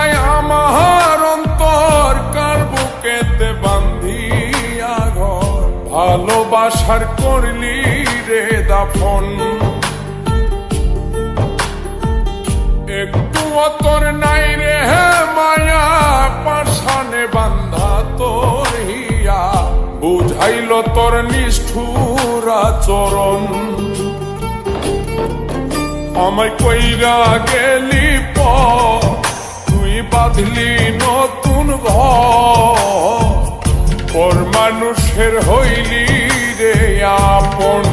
দিয়ায় আমার অন্তর কার বুকেতে বান্ধিয়া ঘর, ভালোবাসার করলি রে দাফন। একটু তোর নাই রে মায়া, পাশানে বান্ধা তোর হিয়া, বুঝাইল তোর নিষ্ঠুর আচরণ। আমায় কইরা গেলি পর, তুই বাঁধলি নতুন ঘর, পর মানুষের হইলি রে আপন।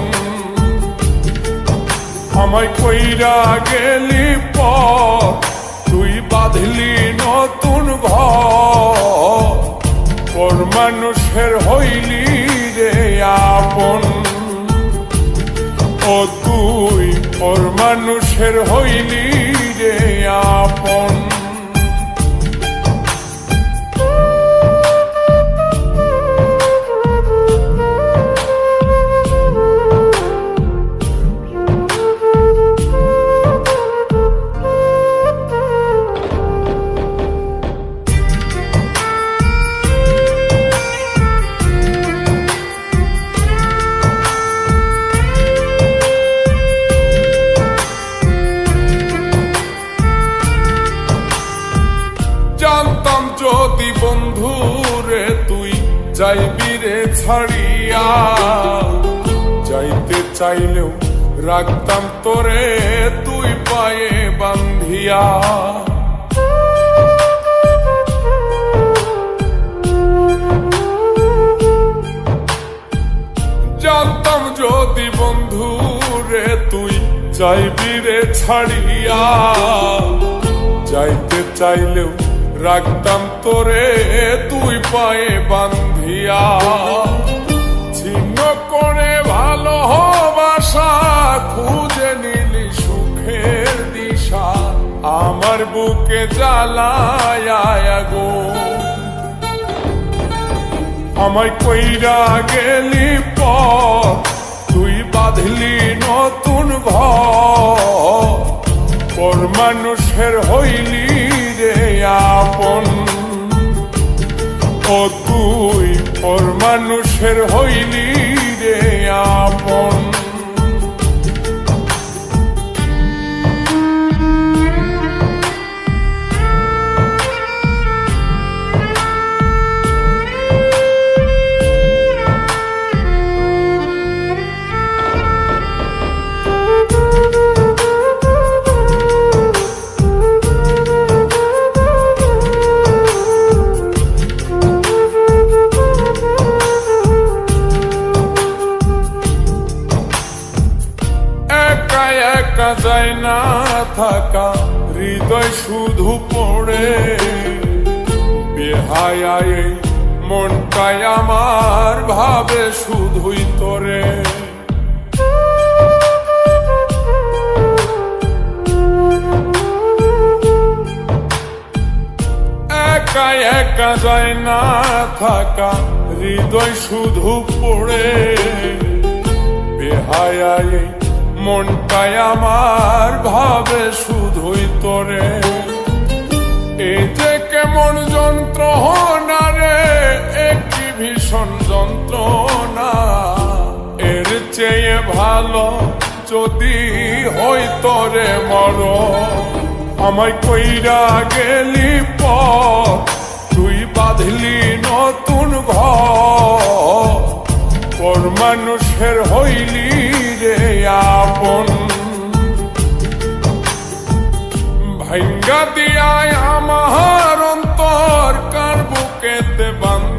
আমায় কইরা গেলি পর, তুই বাঁধলি নতুন ঘর, পর মানুষের হইলি রে আপন। ও তুই পর মানুষের হইলি রে আপন। জানতাম যদি বন্ধু রে তুই যাইবি রে ছাড়িয়া, যাইতে চাইলেও রাখতাম তোরে তুই পায়ে বান্ধিয়া। জানতাম যদি বন্ধু রে তুই যাইবি রে ছাড়িয়া, যাইতে চাইলেও রাখতাম তোরে তুই পায়ে বান্ধিয়া। ছিন্ন করে ভালোবাসা খুঁজে নিলি সুখের দিশা, আমার বুকে জ্বালায় আগুন। আমায় কইরা গেলি পর, তুই বাঁধলি নতুন ঘর, পর মানুষের হইলি রে আপন। ও তুই পর মানুষের হইলি রে আপন। একা যায় না থাকা, হৃদয় শুধু পড়ে বেহায়ায়, মনটাই আমার ভাবে শুধুই তোরে। একা একা যায় না থাকা, হৃদয় শুধু পড়ে বেহায়ায়, মনটাই আমার ভাবে শুধুই তোরে। এই যে কেমন যন্ত্রণা রে, একটি ভীষণ যন্ত্রণা, এর চেয়ে ভালো যদি হইতো রে মরণ। আমায় কইরা গেলি পর, তুই বাঁধলি নতুন ঘর, পর মানুষের হইলি রে আপন। ভাঙ্গা দিয়ায় আমার অন্তর কার বুকেতে বান্ধ